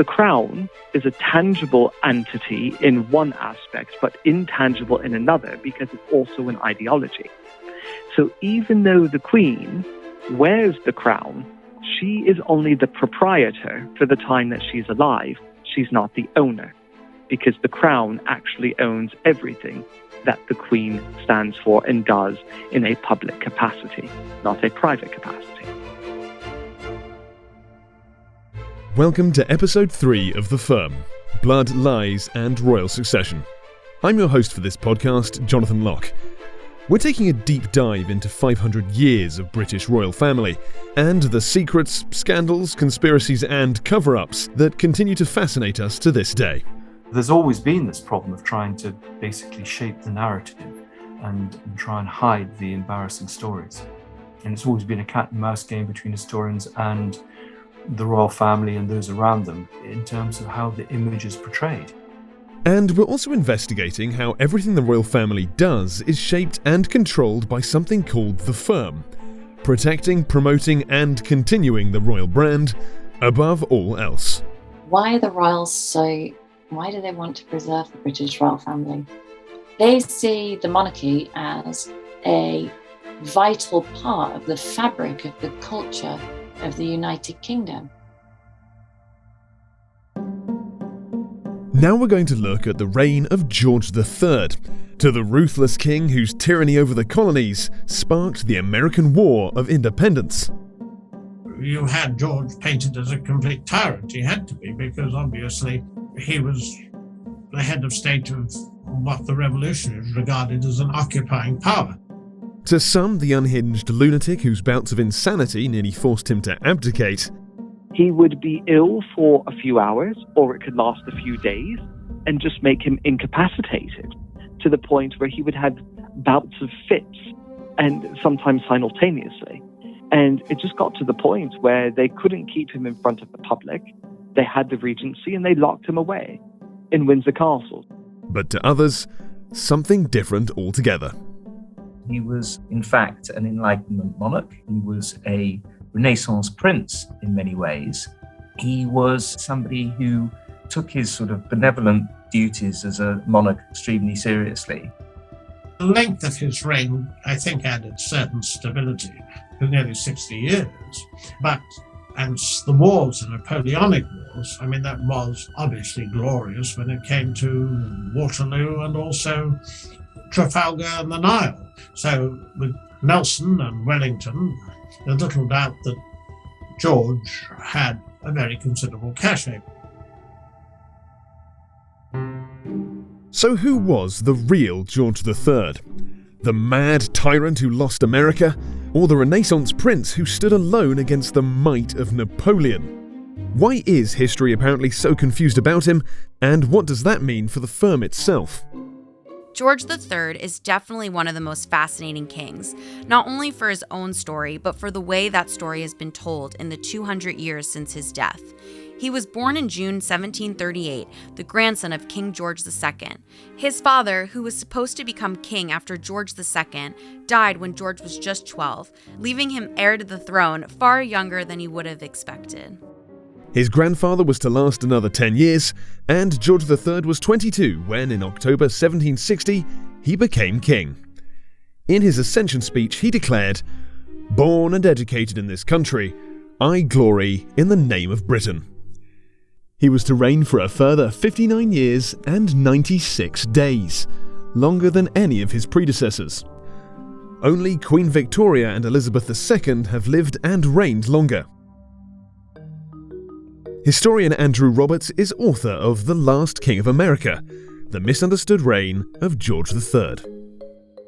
the crown is a tangible entity in one aspect, but intangible in another, because it's also an ideology. So even though the queen wears the crown, she is only the proprietor for the time that she's alive. She's not the owner, because the crown actually owns everything that the queen stands for and does in a public capacity, not a private capacity. Welcome to episode 3 of The Firm, Blood, Lies and Royal Succession. I'm your host for this podcast, Jonathan Locke. We're taking a deep dive into 500 years of British royal family and the secrets, scandals, conspiracies and cover-ups that continue to fascinate us to this day. There's always been this problem of trying to basically shape the narrative and try and hide the embarrassing stories. And it's always been a cat and mouse game between historians and the royal family and those around them in terms of how the image is portrayed. And we're also investigating how everything the royal family does is shaped and controlled by something called the Firm, protecting, promoting and continuing the royal brand above all else. Why are the royals why do they want to preserve the British royal family? They see the monarchy as a vital part of the fabric of the culture of the United Kingdom. Now we're going to look at the reign of George III, to the ruthless king whose tyranny over the colonies sparked the American War of Independence. You had George painted as a complete tyrant. He had to be, because obviously he was the head of state of what the revolutionaries regarded as an occupying power. To some, the unhinged lunatic whose bouts of insanity nearly forced him to abdicate. He would be ill for a few hours, or it could last a few days, and just make him incapacitated, to the point where he would have bouts of fits, and sometimes simultaneously. And it just got to the point where they couldn't keep him in front of the public. They had the regency and they locked him away in Windsor Castle. But to others, something different altogether. He was, in fact, an Enlightenment monarch. He was a Renaissance prince in many ways. He was somebody who took his sort of benevolent duties as a monarch extremely seriously. The length of his reign, I think, added certain stability for nearly 60 years. And the wars, the Napoleonic wars, I mean, that was obviously glorious when it came to Waterloo and also Trafalgar and the Nile. So with Nelson and Wellington, there's little doubt that George had a very considerable cachet. So who was the real George III? The mad tyrant who lost America? Or the Renaissance prince who stood alone against the might of Napoleon? Why is history apparently so confused about him? And what does that mean for the firm itself? George III is definitely one of the most fascinating kings, not only for his own story, but for the way that story has been told in the 200 years since his death. He was born in June 1738, the grandson of King George II. His father, who was supposed to become king after George II, died when George was just 12, leaving him heir to the throne far younger than he would have expected. His grandfather was to last another 10 years, and George III was 22 when, in October 1760, he became king. In his ascension speech, he declared, "Born and educated in this country, I glory in the name of Britain." He was to reign for a further 59 years and 96 days, longer than any of his predecessors. Only Queen Victoria and Elizabeth II have lived and reigned longer. Historian Andrew Roberts is author of The Last King of America, The Misunderstood Reign of George III.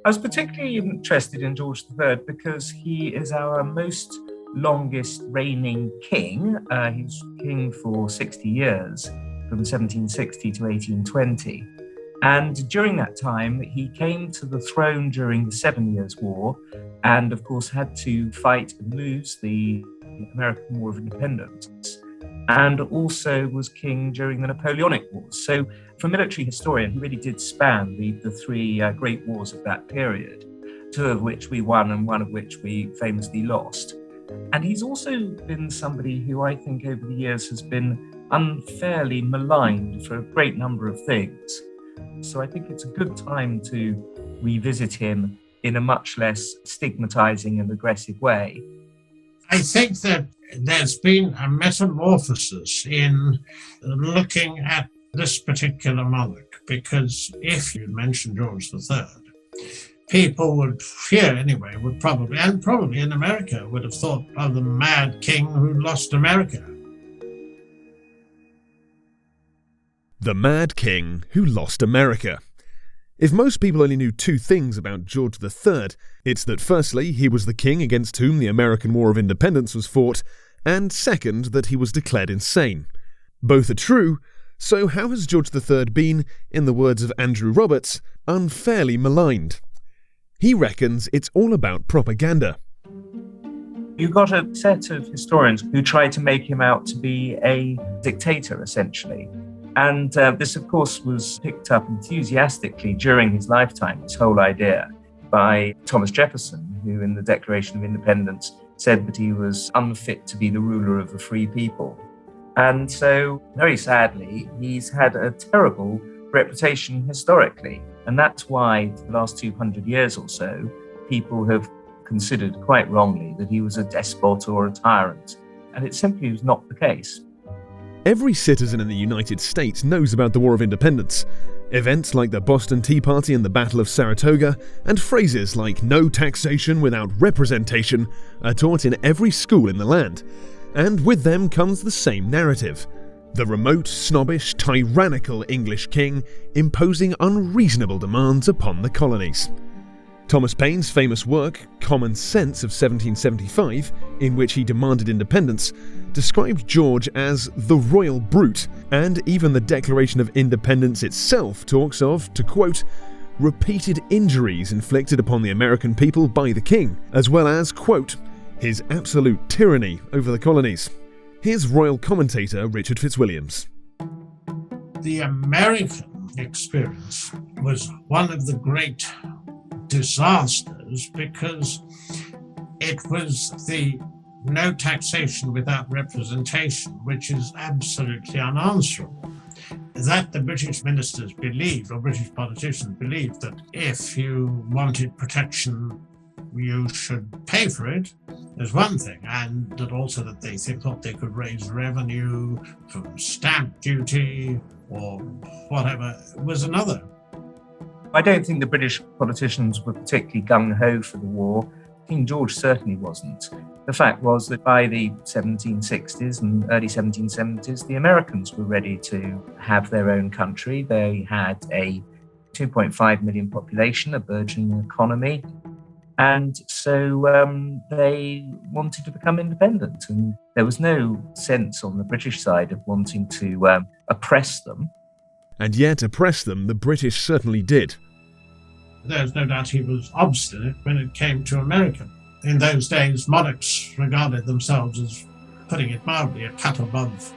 I was particularly interested in George III because he is our most longest reigning king. He was king for 60 years, from 1760 to 1820. And during that time, he came to the throne during the 7 Years' War and, of course, had to fight and lose the American War of Independence, and also was king during the Napoleonic Wars. So for a military historian, he really did span the three great wars of that period, two of which we won and one of which we famously lost. And he's also been somebody who I think over the years has been unfairly maligned for a great number of things. So I think it's a good time to revisit him in a much less stigmatizing and aggressive way. I think that there's been a metamorphosis in looking at this particular monarch, because if you mention George III, people would, here anyway, would probably in America, would have thought of the mad king who lost America. The Mad King Who Lost America. If most people only knew two things about George III, it's that firstly, he was the king against whom the American War of Independence was fought, and second, that he was declared insane. Both are true, so how has George III been, in the words of Andrew Roberts, unfairly maligned? He reckons it's all about propaganda. You've got a set of historians who try to make him out to be a dictator, essentially. And this, of course, was picked up enthusiastically during his lifetime, this whole idea, by Thomas Jefferson, who in the Declaration of Independence said that he was unfit to be the ruler of the free people. And so, very sadly, he's had a terrible reputation historically. And that's why, for the last 200 years or so, people have considered quite wrongly that he was a despot or a tyrant. And it simply was not the case. Every citizen in the United States knows about the War of Independence. Events like the Boston Tea Party and the Battle of Saratoga, and phrases like "no taxation without representation" are taught in every school in the land. And with them comes the same narrative. The remote, snobbish, tyrannical English king imposing unreasonable demands upon the colonies. Thomas Paine's famous work, Common Sense of 1775, in which he demanded independence, described George as the royal brute, and even the Declaration of Independence itself talks of, to quote, repeated injuries inflicted upon the American people by the king, as well as, quote, his absolute tyranny over the colonies. Here's royal commentator Richard Fitzwilliams. The American experience was one of the great disasters because it was the no taxation without representation, which is absolutely unanswerable. That the British ministers believed, or British politicians believed, that if you wanted protection, you should pay for it, is one thing, and that also that they thought they could raise revenue from stamp duty or whatever was another. I don't think the British politicians were particularly gung-ho for the war. King George certainly wasn't. The fact was that by the 1760s and early 1770s, the Americans were ready to have their own country. They had a 2.5 million population, a burgeoning economy, and so they wanted to become independent. And there was no sense on the British side of wanting to oppress them. And yet oppress them the British certainly did. There's no doubt he was obstinate when it came to America. In those days, monarchs regarded themselves as, putting it mildly, a cut above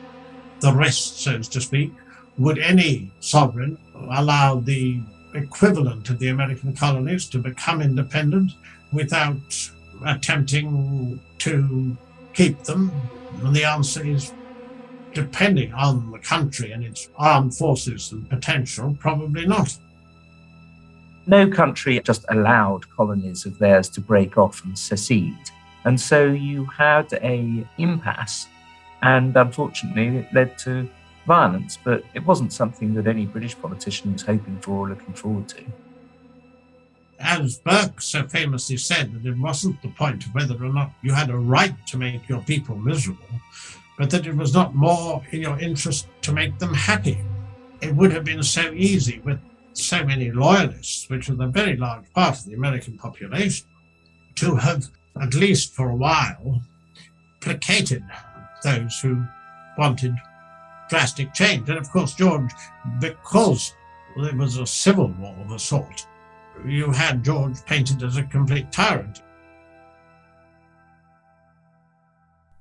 the rest, so to speak. Would any sovereign allow the equivalent of the American colonies to become independent without attempting to keep them? And the answer is, depending on the country and its armed forces and potential, probably not. No country just allowed colonies of theirs to break off and secede. And so you had an impasse, and unfortunately it led to violence, but it wasn't something that any British politician was hoping for or looking forward to. As Burke so famously said, that it wasn't the point of whether or not you had a right to make your people miserable, but that it was not more in your interest to make them happy. It would have been so easy with so many loyalists, which was a very large part of the American population, to have, at least for a while, placated those who wanted drastic change. And of course, George, because it was a civil war of a sort, you had George painted as a complete tyrant.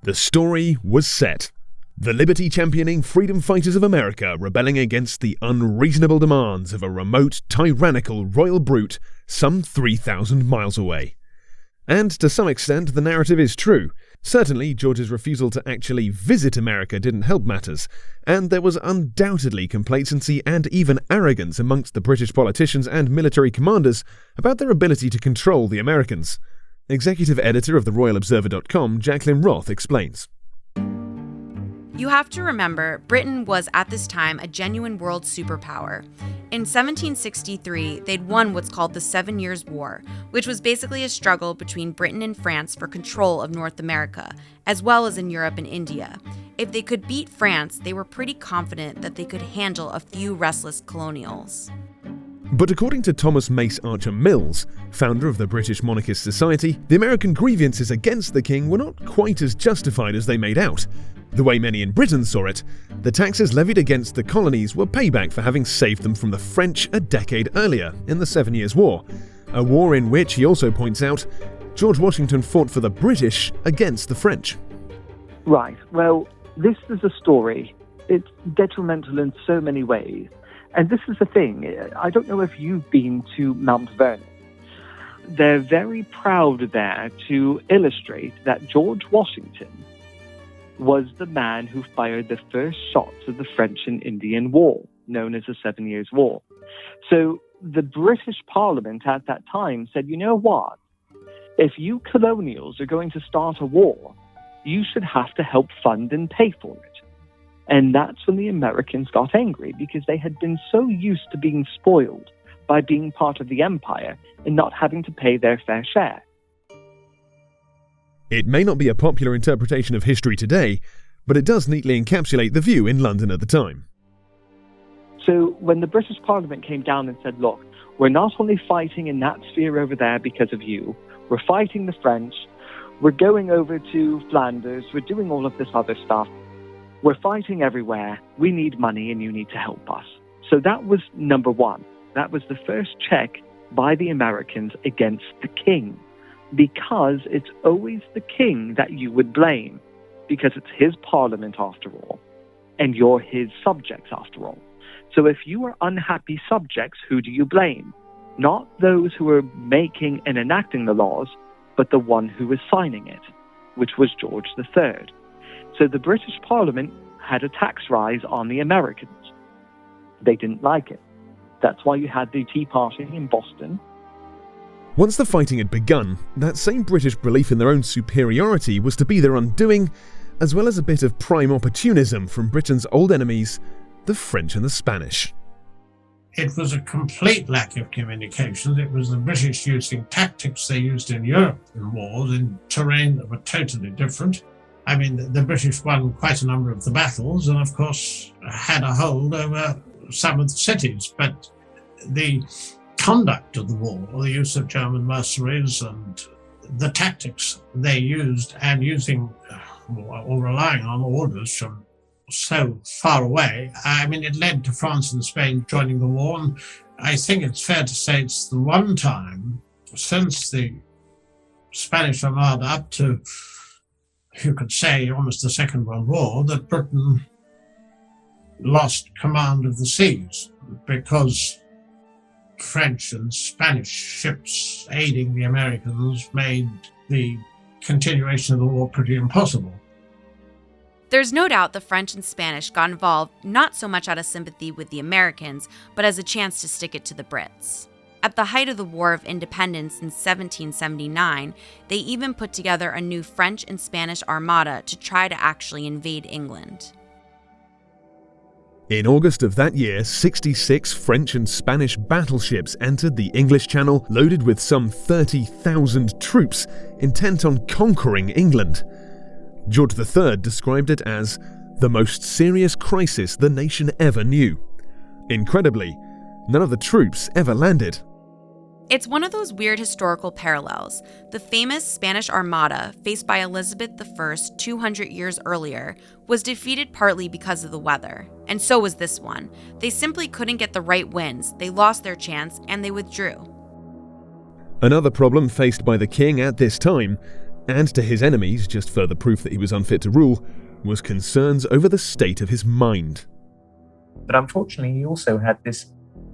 The story was set. The liberty-championing freedom fighters of America rebelling against the unreasonable demands of a remote, tyrannical royal brute some 3,000 miles away. And to some extent, the narrative is true. Certainly, George's refusal to actually visit America didn't help matters, and there was undoubtedly complacency and even arrogance amongst the British politicians and military commanders about their ability to control the Americans. Executive editor of the RoyalObserver.com, Jacqueline Roth, explains. You have to remember, Britain was at this time a genuine world superpower. In 1763, they'd won what's called the 7 Years' War, which was basically a struggle between Britain and France for control of North America, as well as in Europe and India. If they could beat France, they were pretty confident that they could handle a few restless colonials. But according to Thomas Mace Archer Mills, founder of the British Monarchist Society, the American grievances against the king were not quite as justified as they made out. The way many in Britain saw it, the taxes levied against the colonies were payback for having saved them from the French a decade earlier in the 7 Years' War, a war in which, he also points out, George Washington fought for the British against the French. Right. Well, this is a story. It's detrimental in so many ways. And this is the thing. I don't know if you've been to Mount Vernon. They're very proud there to illustrate that George Washington was the man who fired the first shots of the French and Indian War, known as the 7 Years' War. So the British Parliament at that time said, you know what? If you colonials are going to start a war, you should have to help fund and pay for it. And that's when the Americans got angry, because they had been so used to being spoiled by being part of the empire and not having to pay their fair share. It may not be a popular interpretation of history today, but it does neatly encapsulate the view in London at the time. So when the British Parliament came down and said, look, we're not only fighting in that sphere over there because of you, we're fighting the French, we're going over to Flanders, we're doing all of this other stuff, we're fighting everywhere, we need money and you need to help us. So that was number one. That was the first check by the Americans against the king, because it's always the king that you would blame, because it's his parliament after all, and you're his subjects after all. So if you are unhappy subjects, who do you blame? Not those who are making and enacting the laws, but the one who was signing it, which was George III. So the British Parliament had a tax rise on the Americans. They didn't like it. That's why you had the Tea Party in Boston. Once the fighting had begun, that same British belief in their own superiority was to be their undoing, as well as a bit of prime opportunism from Britain's old enemies, the French and the Spanish. It was a complete lack of communication. It was the British using tactics they used in Europe in wars, in terrain that were totally different. I mean, the British won quite a number of the battles and, of course, had a hold over some of the cities. But the conduct of the war, the use of German mercenaries and the tactics they used, and using or relying on orders from so far away, I mean, it led to France and Spain joining the war. And I think it's fair to say it's the one time since the Spanish Armada up to, you could say, almost the Second World War, that Britain lost command of the seas, because French and Spanish ships aiding the Americans made the continuation of the war pretty impossible. There's no doubt the French and Spanish got involved not so much out of sympathy with the Americans, but as a chance to stick it to the Brits. At the height of the War of Independence in 1779, they even put together a new French and Spanish armada to try to actually invade England. In August of that year, 66 French and Spanish battleships entered the English Channel loaded with some 30,000 troops intent on conquering England. George III described it as the most serious crisis the nation ever knew. Incredibly, none of the troops ever landed. It's one of those weird historical parallels. The famous Spanish Armada, faced by Elizabeth I 200 years earlier, was defeated partly because of the weather. And so was this one. They simply couldn't get the right winds, they lost their chance, and they withdrew. Another problem faced by the king at this time, and to his enemies, just further proof that he was unfit to rule, was concerns over the state of his mind. But unfortunately, he also had this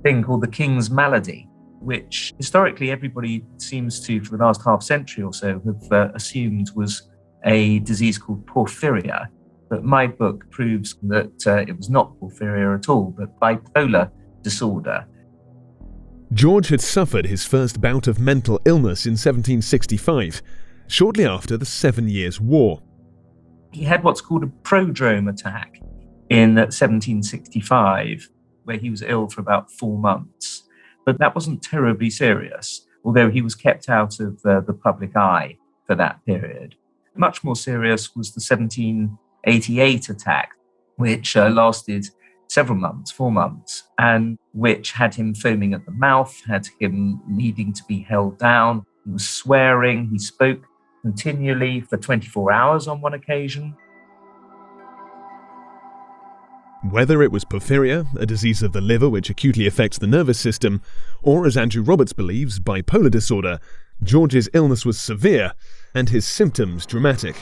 thing called the king's malady, which historically everybody seems to, for the last half century or so, have assumed was a disease called porphyria. But my book proves that it was not porphyria at all, but bipolar disorder. George had suffered his first bout of mental illness in 1765, shortly after the 7 Years' War. He had what's called a prodrome attack in 1765, where he was ill for about 4 months. But that wasn't terribly serious, although he was kept out of the public eye for that period. Much more serious was the 1788 attack, which lasted several months, 4 months, and which had him foaming at the mouth, had him needing to be held down. He was swearing, he spoke continually for 24 hours on one occasion. Whether it was porphyria, a disease of the liver which acutely affects the nervous system, or, as Andrew Roberts believes, bipolar disorder, George's illness was severe and his symptoms dramatic.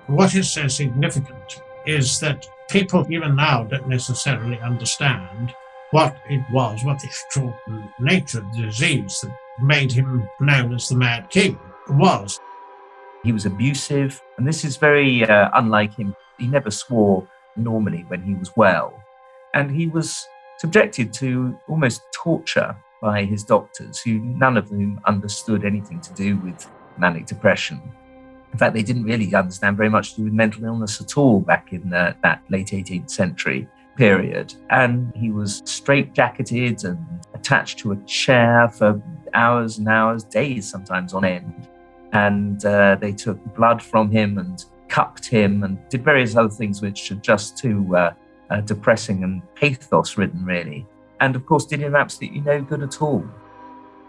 What is so significant is that people even now don't necessarily understand what it was, what the actual nature of the disease that made him known as the Mad King was. He was abusive, and this is very unlike him. He never swore normally when he was well, and he was subjected to almost torture by his doctors, who none of whom understood anything to do with manic depression. In fact, they didn't really understand very much to do with mental illness at all back in that late 18th century period. And he was straitjacketed and attached to a chair for hours and hours, days sometimes on end. And they took blood from him and cupped him and did various other things which are just too depressing and pathos-ridden, really. And, of course, did him absolutely no good at all.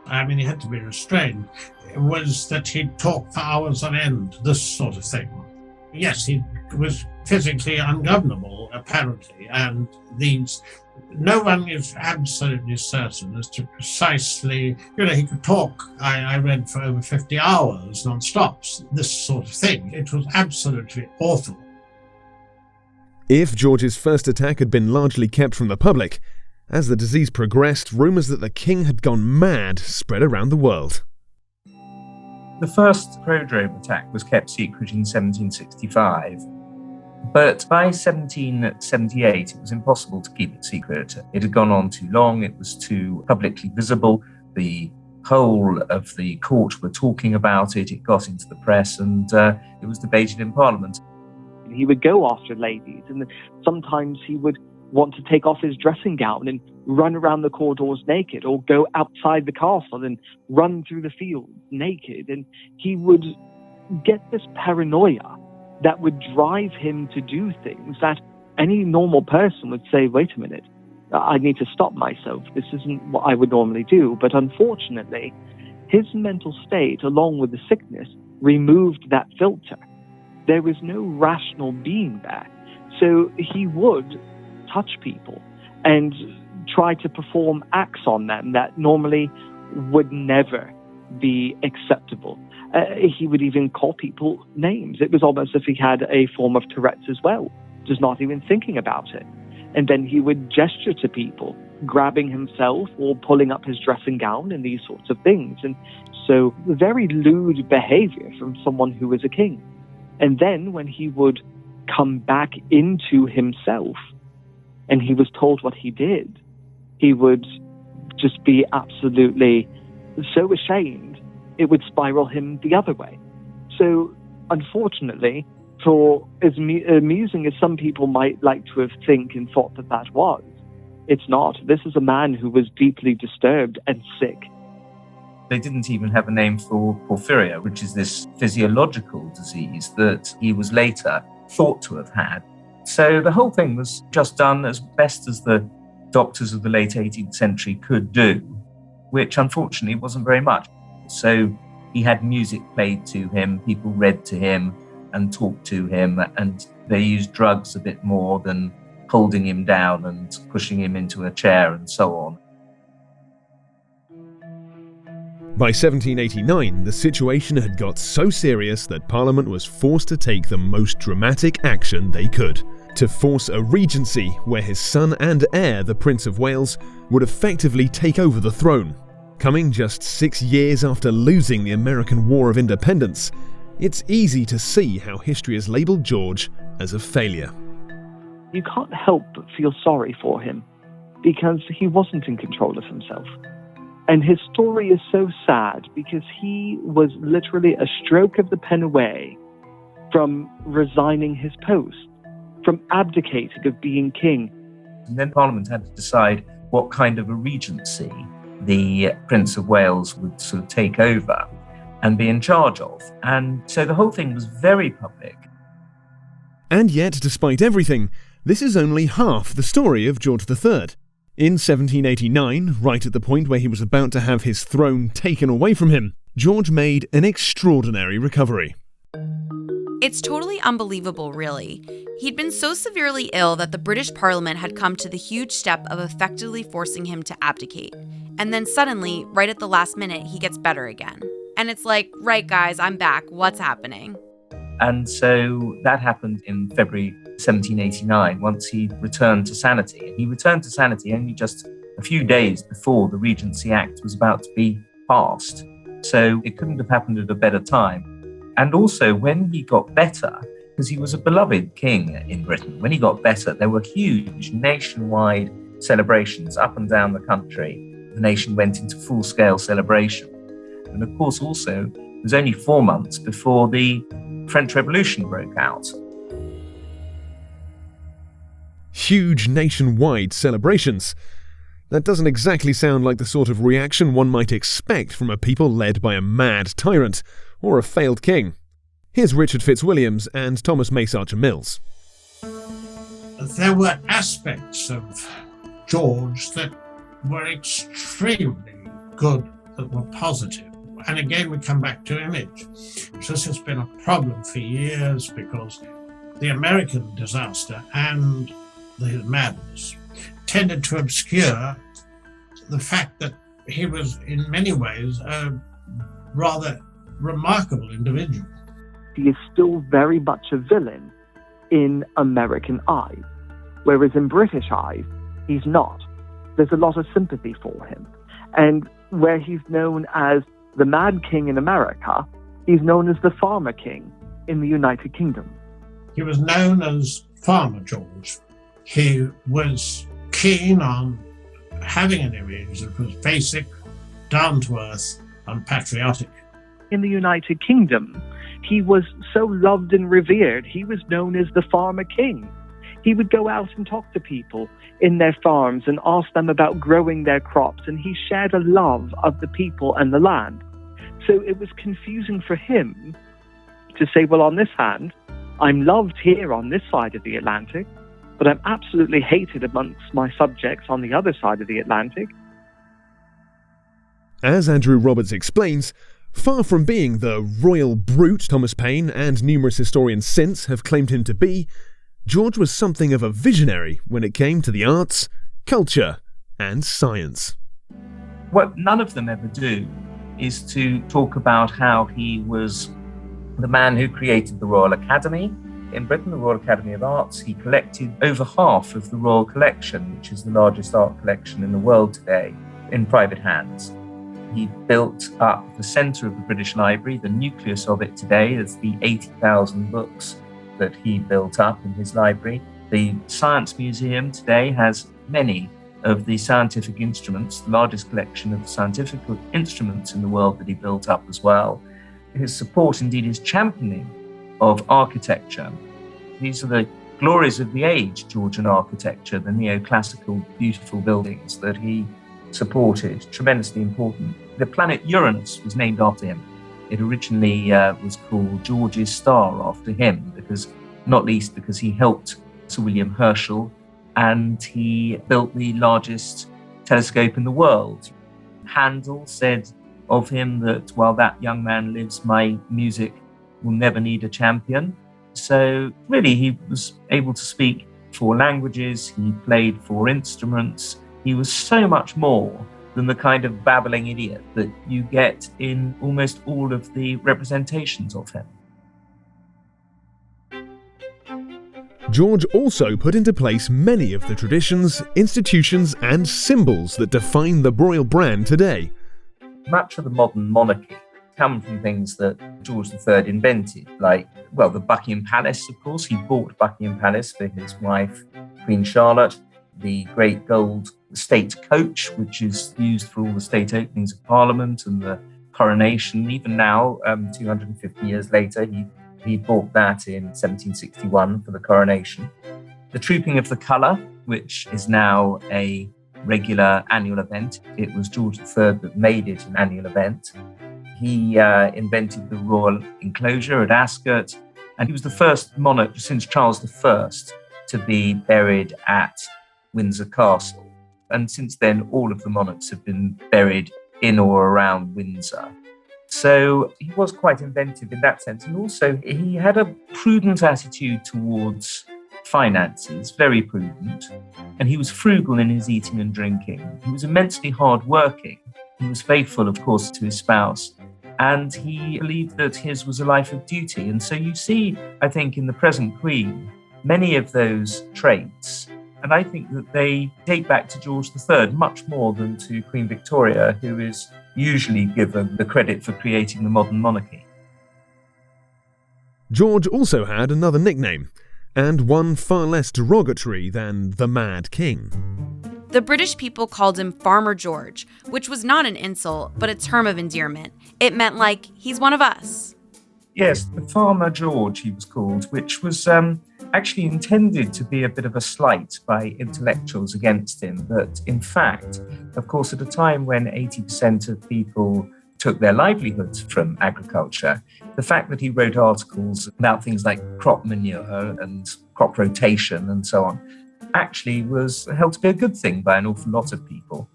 I mean, he had to be restrained. It was that he'd talk for hours on end, this sort of thing. Yes, he was physically ungovernable, apparently, and no one is absolutely certain as to precisely, he could talk, I read, for over 50 hours non-stop, this sort of thing. It was absolutely awful. If George's first attack had been largely kept from the public, as the disease progressed, rumours that the king had gone mad spread around the world. The first prodrome attack was kept secret in 1765, but by 1778 it was impossible to keep it secret. It had gone on too long, it was too publicly visible, the whole of the court were talking about it, it got into the press, and it was debated in Parliament. He would go after ladies, and sometimes he would want to take off his dressing gown and run around the corridors naked, or go outside the castle and run through the fields naked. And he would get this paranoia that would drive him to do things that any normal person would say, wait a minute, I need to stop myself. This isn't what I would normally do. But unfortunately, his mental state, along with the sickness, removed that filter. There was no rational being there. So he would touch people and try to perform acts on them that normally would never be acceptable. He would even call people names. It was almost as if he had a form of Tourette's as well, just not even thinking about it. And then he would gesture to people, grabbing himself or pulling up his dressing gown and these sorts of things. And so very lewd behavior from someone who was a king. And then when he would come back into himself and he was told what he did, he would just be absolutely so ashamed, it would spiral him the other way. So, unfortunately, for as amusing as some people might like to have think and thought that was, it's not. This is a man who was deeply disturbed and sick. They didn't even have a name for porphyria, which is this physiological disease that he was later thought to have had. So the whole thing was just done as best as the doctors of the late 18th century could do, which unfortunately wasn't very much. So he had music played to him, people read to him and talked to him, and they used drugs a bit more than holding him down and pushing him into a chair and so on. By 1789, the situation had got so serious that Parliament was forced to take the most dramatic action they could, to force a regency where his son and heir, the Prince of Wales, would effectively take over the throne. Coming just 6 years after losing the American War of Independence, It's easy to see how history has labelled George as a failure. You can't help but feel sorry for him because he wasn't in control of himself. And his story is so sad because he was literally a stroke of the pen away from resigning his post, from abdicating of being king. And then Parliament had to decide what kind of a regency the Prince of Wales would sort of take over and be in charge of. And so the whole thing was very public. And yet, despite everything, this is only half the story of George III. In 1789, right at the point where he was about to have his throne taken away from him, George made an extraordinary recovery. It's totally unbelievable, really. He'd been so severely ill that the British Parliament had come to the huge step of effectively forcing him to abdicate. And then suddenly, right at the last minute, he gets better again. And it's like, right guys, I'm back. What's happening? And so that happened in February 1789, once he returned to sanity. And he returned to sanity only just a few days before the Regency Act was about to be passed. So it couldn't have happened at a better time. And also, when he got better, because he was a beloved king in Britain, when he got better, there were huge nationwide celebrations up and down the country. The nation went into full-scale celebration. And of course, also, it was only 4 months before the French Revolution broke out. Huge nationwide celebrations. That doesn't exactly sound like the sort of reaction one might expect from a people led by a mad tyrant or a failed king. Here's Richard Fitzwilliams and Thomas Mace Archer Mills. There were aspects of George that were extremely good, that were positive. And again, we come back to image. This has been a problem for years because the American disaster and the madness tended to obscure the fact that he was in many ways a rather remarkable individual. He is still very much a villain in American eyes, whereas in British eyes, he's not. There's a lot of sympathy for him. And where he's known as the Mad King in America, he's known as the Farmer King in the United Kingdom. He was known as Farmer George. He was keen on having an image that was basic, down-to-earth, and patriotic. In the United Kingdom, he was so loved and revered, he was known as the Farmer King. He would go out and talk to people in their farms and ask them about growing their crops, and he shared a love of the people and the land. So it was confusing for him to say, well, on this hand, I'm loved here on this side of the Atlantic, but I'm absolutely hated amongst my subjects on the other side of the Atlantic. As Andrew Roberts explains, far from being the royal brute Thomas Paine and numerous historians since have claimed him to be, George was something of a visionary when it came to the arts, culture, and science. What none of them ever do is to talk about how he was the man who created the Royal Academy in Britain, the Royal Academy of Arts. He collected over half of the Royal Collection, which is the largest art collection in the world today, in private hands. He built up the centre of the British Library. The nucleus of it today is the 80,000 books that he built up in his library. The Science Museum today has many of the scientific instruments, the largest collection of scientific instruments in the world that he built up as well. His support, indeed his championing of architecture. These are the glories of the age, Georgian architecture, the neoclassical, beautiful buildings that he supported, tremendously important. The planet Uranus was named after him. It originally was called George's Star after him, because not least because he helped Sir William Herschel and he built the largest telescope in the world. Handel said of him that while that young man lives, my music will never need a champion. So really he was able to speak 4 languages, he played 4 instruments. He was so much more than the kind of babbling idiot that you get in almost all of the representations of him. George also put into place many of the traditions, institutions, and symbols that define the royal brand today. Much of the modern monarchy come from things that George III invented, like, well, the Buckingham Palace, of course. He bought Buckingham Palace for his wife, Queen Charlotte, the great gold state coach, which is used for all the state openings of Parliament and the coronation. Even now, 250 years later, he bought that in 1761 for the coronation. The Trooping of the Colour, which is now a regular annual event. It was George III that made it an annual event. He invented the royal enclosure at Ascot, and he was the first monarch since Charles I to be buried at Windsor Castle. And since then, all of the monarchs have been buried in or around Windsor. So he was quite inventive in that sense. And also, he had a prudent attitude towards finances, very prudent, and he was frugal in his eating and drinking. He was immensely hardworking. He was faithful, of course, to his spouse, and he believed that his was a life of duty. And so you see, I think, in the present Queen, many of those traits, and I think that they date back to George III much more than to Queen Victoria, who is usually given the credit for creating the modern monarchy. George also had another nickname, and one far less derogatory than the Mad King. The British people called him Farmer George, which was not an insult, but a term of endearment. It meant like, he's one of us. Yes, the Farmer George, he was called, which was actually intended to be a bit of a slight by intellectuals against him. But in fact, of course, at a time when 80% of people took their livelihoods from agriculture, the fact that he wrote articles about things like crop manure and crop rotation and so on actually was held to be a good thing by an awful lot of people.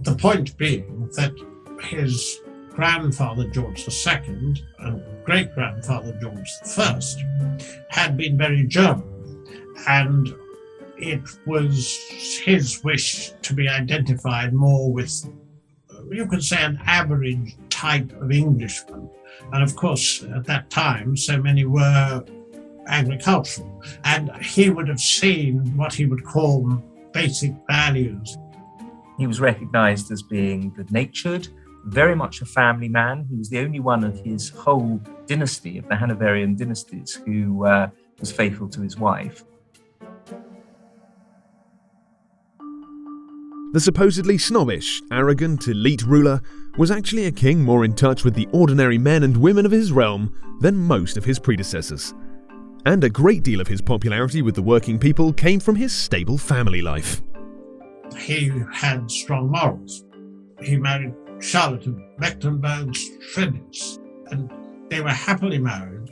The point being that his grandfather George II and great-grandfather George I had been very German, and it was his wish to be identified more with, you could say, an average type of Englishman. And of course, at that time, so many were agricultural. And he would have seen what he would call basic values. He was recognised as being good-natured, very much a family man. He was the only one of his whole dynasty, of the Hanoverian dynasties, who was faithful to his wife. The supposedly snobbish, arrogant, elite ruler was actually a king more in touch with the ordinary men and women of his realm than most of his predecessors. And a great deal of his popularity with the working people came from his stable family life. He had strong morals. He married Charlotte of Mecklenburg-Strelitz, and they were happily married.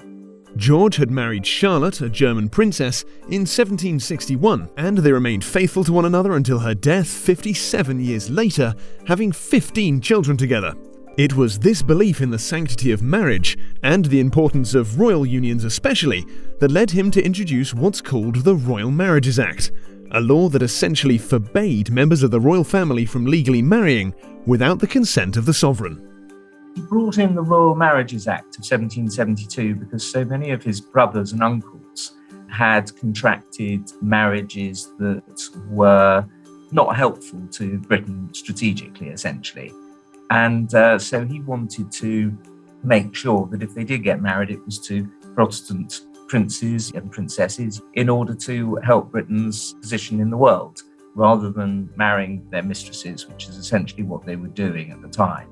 George had married Charlotte, a German princess, in 1761, and they remained faithful to one another until her death 57 years later, having 15 children together. It was this belief in the sanctity of marriage, and the importance of royal unions especially, that led him to introduce what's called the Royal Marriages Act, a law that essentially forbade members of the royal family from legally marrying without the consent of the sovereign. He brought in the Royal Marriages Act of 1772 because so many of his brothers and uncles had contracted marriages that were not helpful to Britain strategically, essentially. And so he wanted to make sure that if they did get married, it was to Protestant princes and princesses in order to help Britain's position in the world, rather than marrying their mistresses, which is essentially what they were doing at the time.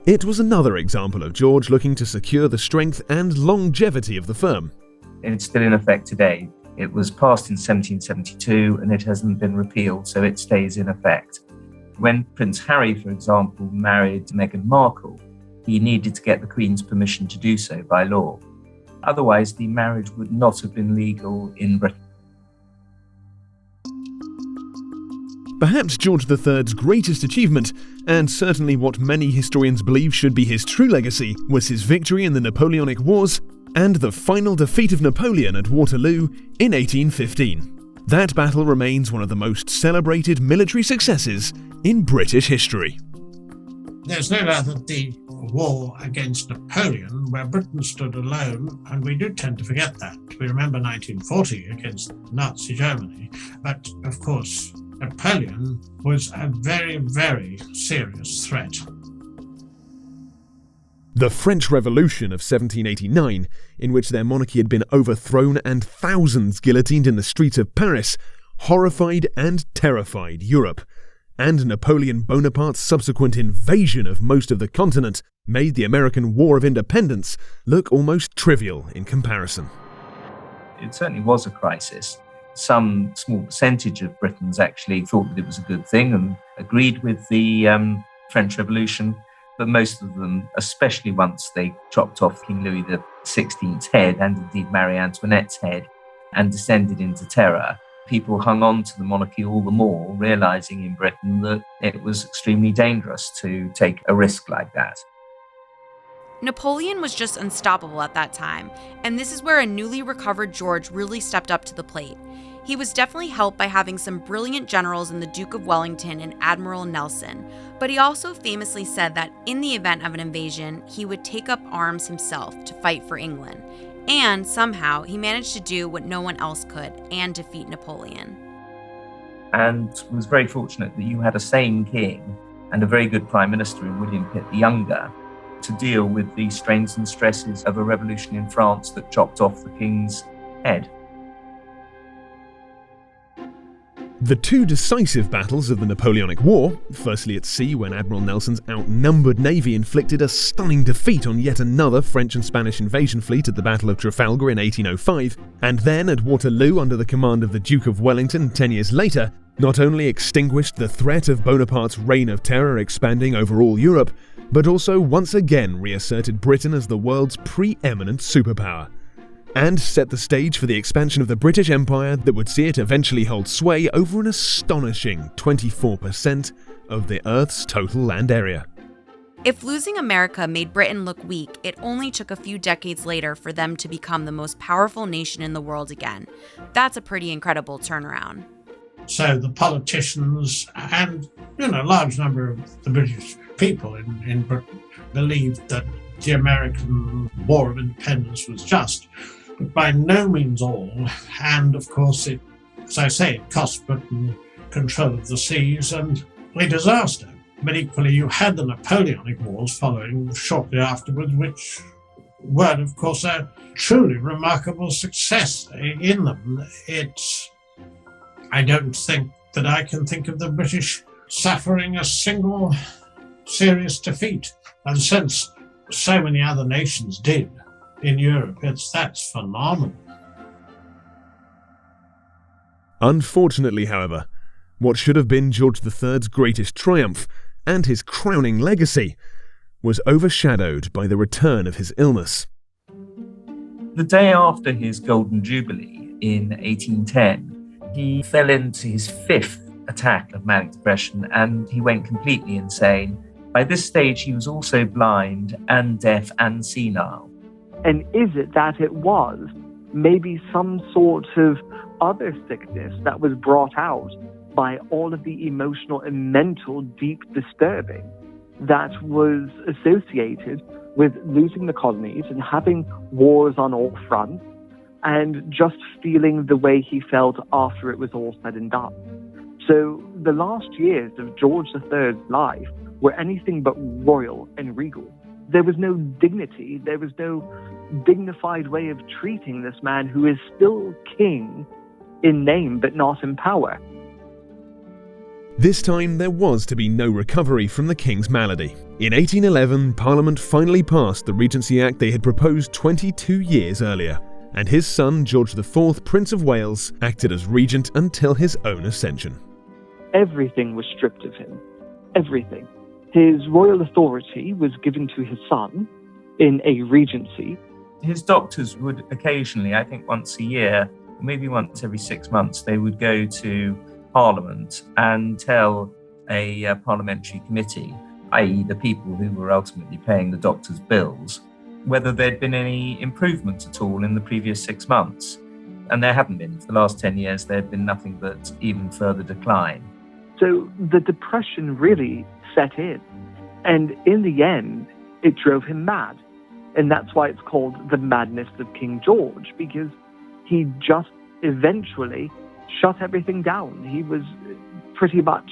It was another example of George looking to secure the strength and longevity of the firm. It's still in effect today. It was passed in 1772 and it hasn't been repealed, so it stays in effect. When Prince Harry, for example, married Meghan Markle, he needed to get the Queen's permission to do so by law. Otherwise, the marriage would not have been legal in Britain. Perhaps George III's greatest achievement, and certainly what many historians believe should be his true legacy, was his victory in the Napoleonic Wars and the final defeat of Napoleon at Waterloo in 1815. That battle remains one of the most celebrated military successes in British history. There's no doubt that the war against Napoleon, where Britain stood alone, and we do tend to forget that. We remember 1940 against Nazi Germany, but of course Napoleon was a very, very serious threat. The French Revolution of 1789, in which their monarchy had been overthrown and thousands guillotined in the streets of Paris, horrified and terrified Europe. And Napoleon Bonaparte's subsequent invasion of most of the continent made the American War of Independence look almost trivial in comparison. It certainly was a crisis. Some small percentage of Britons actually thought that it was a good thing and agreed with the French Revolution, but most of them, especially once they chopped off King Louis XVI's head and indeed Marie Antoinette's head and descended into terror, people hung on to the monarchy all the more, realising in Britain that it was extremely dangerous to take a risk like that. Napoleon was just unstoppable at that time, and this is where a newly recovered George really stepped up to the plate. He was definitely helped by having some brilliant generals in the Duke of Wellington and Admiral Nelson, but he also famously said that in the event of an invasion, he would take up arms himself to fight for England. And somehow, he managed to do what no one else could and defeat Napoleon. And was very fortunate that you had a sane king and a very good prime minister in William Pitt the Younger to deal with the strains and stresses of a revolution in France that chopped off the king's head. The two decisive battles of the Napoleonic War, firstly at sea when Admiral Nelson's outnumbered navy inflicted a stunning defeat on yet another French and Spanish invasion fleet at the Battle of Trafalgar in 1805, and then at Waterloo under the command of the Duke of Wellington 10 years later, not only extinguished the threat of Bonaparte's reign of terror expanding over all Europe, but also once again reasserted Britain as the world's preeminent superpower, and set the stage for the expansion of the British Empire that would see it eventually hold sway over an astonishing 24% of the Earth's total land area. If losing America made Britain look weak, it only took a few decades later for them to become the most powerful nation in the world again. That's a pretty incredible turnaround. So the politicians and, a large number of the British people in Britain believed that the American War of Independence was just, but by no means all. And of course, it cost Britain control of the seas and a disaster. But equally, you had the Napoleonic Wars following shortly afterwards, which were, of course, a truly remarkable success in them. I don't think that I can think of the British suffering a single serious defeat. And since so many other nations did in Europe, that's phenomenal. Unfortunately, however, what should have been George III's greatest triumph and his crowning legacy was overshadowed by the return of his illness. The day after his Golden Jubilee in 1810, he fell into his fifth attack of manic depression and he went completely insane. By this stage, he was also blind and deaf and senile. And is it that it was maybe some sort of other sickness that was brought out by all of the emotional and mental deep disturbing that was associated with losing the colonies and having wars on all fronts and just feeling the way he felt after it was all said and done? So the last years of George III's life were anything but royal and regal. There was no dignity, there was no dignified way of treating this man who is still king in name but not in power. This time there was to be no recovery from the king's malady. In 1811, Parliament finally passed the Regency Act they had proposed 22 years earlier, and his son George IV, Prince of Wales, acted as regent until his own ascension. Everything was stripped of him. Everything. His royal authority was given to his son in a regency. His doctors would occasionally, I think once a year, maybe once every 6 months, they would go to Parliament and tell a parliamentary committee, i.e. the people who were ultimately paying the doctor's bills, whether there'd been any improvements at all in the previous 6 months. And there hadn't been. For the last 10 years, there had been nothing but even further decline. So the depression really set in. And in the end, it drove him mad. And that's why it's called the madness of King George, because he just eventually shut everything down. He was pretty much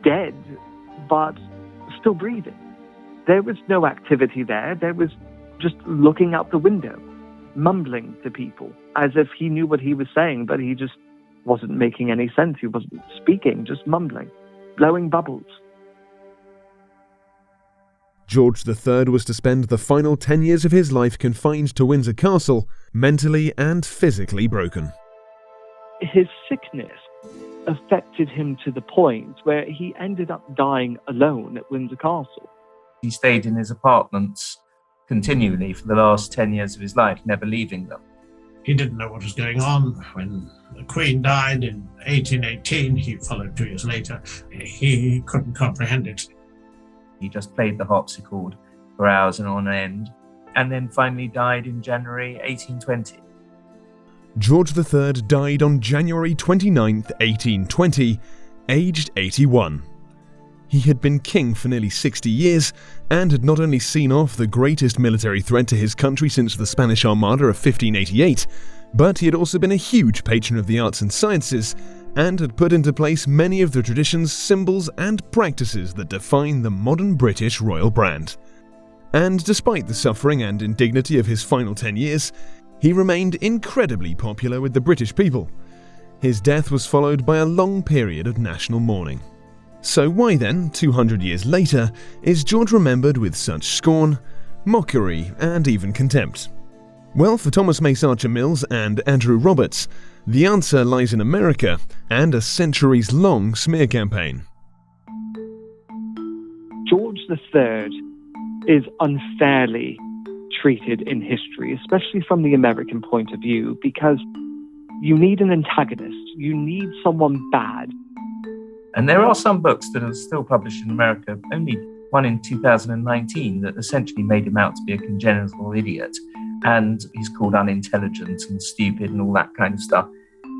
dead, but still breathing. There was no activity there. There was just looking out the window, mumbling to people as if he knew what he was saying, but he just wasn't making any sense. He wasn't speaking, just mumbling, blowing bubbles. George III was to spend the final 10 years of his life confined to Windsor Castle, mentally and physically broken. His sickness affected him to the point where he ended up dying alone at Windsor Castle. He stayed in his apartments continually for the last 10 years of his life, never leaving them. He didn't know what was going on. When the Queen died in 1818, he followed 2 years later, he couldn't comprehend it. He just played the harpsichord for hours and on end, and then finally died in January 1820. George III died on January 29, 1820, aged 81. He had been king for nearly 60 years and had not only seen off the greatest military threat to his country since the Spanish Armada of 1588, but he had also been a huge patron of the arts and sciences and had put into place many of the traditions, symbols and practices that define the modern British royal brand. And despite the suffering and indignity of his final 10 years, he remained incredibly popular with the British people. His death was followed by a long period of national mourning. So why then, 200 years later, is George remembered with such scorn, mockery and even contempt? Well, for Thomas Mace Archer Mills and Andrew Roberts, the answer lies in America and a centuries-long smear campaign. George III is unfairly treated in history, especially from the American point of view, because you need an antagonist. You need someone bad. And there are some books that are still published in America, only one in 2019, that essentially made him out to be a congenital idiot. And he's called unintelligent and stupid and all that kind of stuff.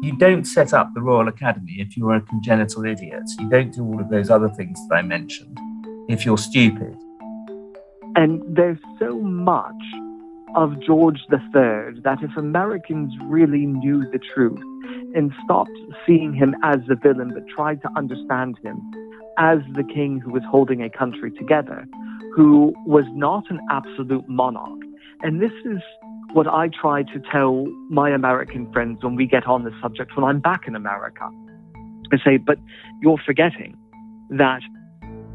You don't set up the Royal Academy if you're a congenital idiot. You don't do all of those other things that I mentioned if you're stupid. And there's so much of George III that if Americans really knew the truth and stopped seeing him as the villain but tried to understand him as the king who was holding a country together, who was not an absolute monarch. And this is what I try to tell my American friends when we get on the subject when I'm back in America. I say, but you're forgetting that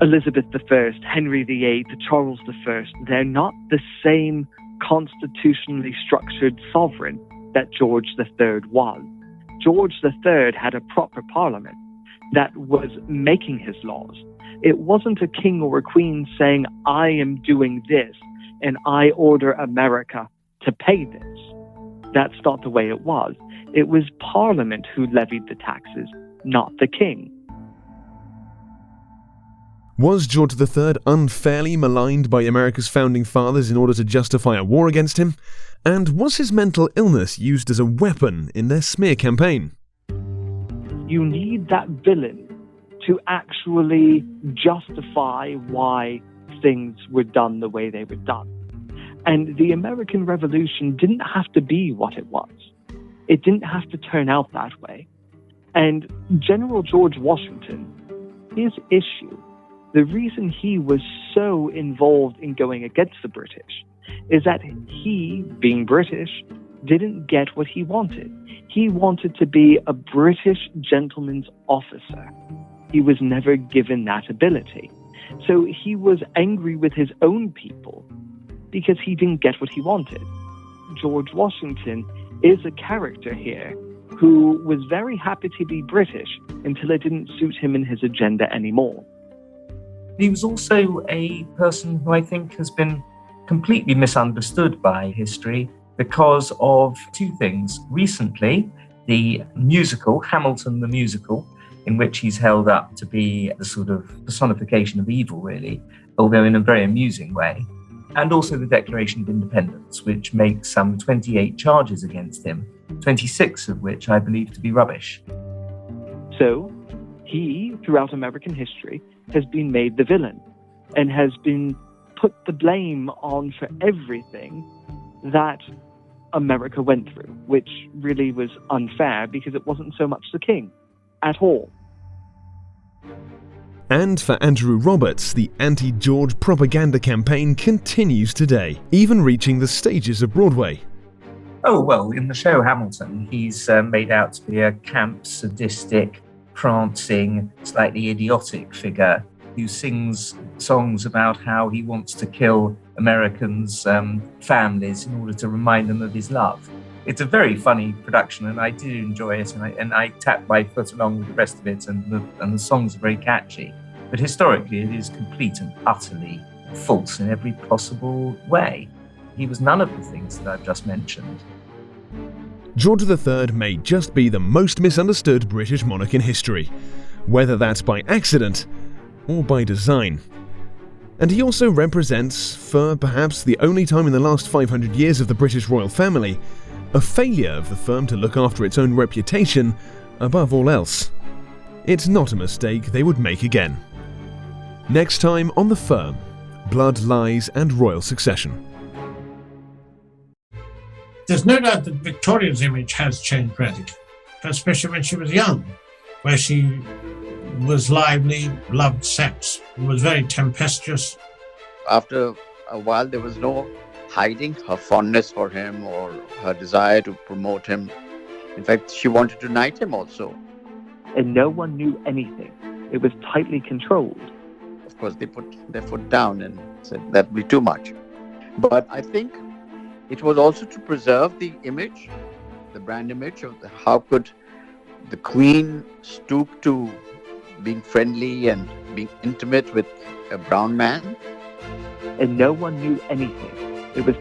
Elizabeth I, Henry VIII, Charles I, they're not the same constitutionally structured sovereign that George III was. George III had a proper parliament that was making his laws. It wasn't a king or a queen saying, I am doing this and I order America to pay this. That's not the way it was. It was Parliament who levied the taxes, not the king. Was George III unfairly maligned by America's founding fathers in order to justify a war against him? And was his mental illness used as a weapon in their smear campaign? You need that villain to actually justify why things were done the way they were done. And the American Revolution didn't have to be what it was. It didn't have to turn out that way. And General George Washington, his issue, the reason he was so involved in going against the British is that he, being British, didn't get what he wanted. He wanted to be a British gentleman's officer. He was never given that ability. So he was angry with his own people because he didn't get what he wanted. George Washington is a character here who was very happy to be British until it didn't suit him and his agenda anymore. He was also a person who I think has been completely misunderstood by history because of two things. Recently, the musical, Hamilton the Musical, in which he's held up to be the sort of personification of evil, really, although in a very amusing way. And also the Declaration of Independence, which makes some 28 charges against him, 26 of which I believe to be rubbish. So he, throughout American history, has been made the villain and has been put the blame on for everything that America went through, which really was unfair because it wasn't so much the king at all. And for Andrew Roberts, the anti-George propaganda campaign continues today, even reaching the stages of Broadway. Oh, well, in the show Hamilton, he's made out to be a camp, sadistic, prancing, slightly idiotic figure who sings songs about how he wants to kill Americans' families in order to remind them of his love. It's a very funny production, and I did enjoy it, and I tapped my foot along with the rest of it, and the songs are very catchy. But historically, it is complete and utterly false in every possible way. He was none of the things that I've just mentioned. George III may just be the most misunderstood British monarch in history, whether that's by accident or by design. And he also represents, for perhaps the only time in the last 500 years of the British royal family, a failure of the firm to look after its own reputation above all else. It's not a mistake they would make again. Next time on The Firm, Blood, Lies and Royal Succession. There's no doubt that Victoria's image has changed radically, especially when she was young, where she was lively, loved sex, was very tempestuous. After a while, there was no hiding her fondness for him or her desire to promote him. In fact, she wanted to knight him also. And no one knew anything. It was tightly controlled. Of course, they put their foot down and said that would be too much. But I think it was also to preserve the image, the brand image of how could the Queen stoop to being friendly and being intimate with a brown man. And no one knew anything. It was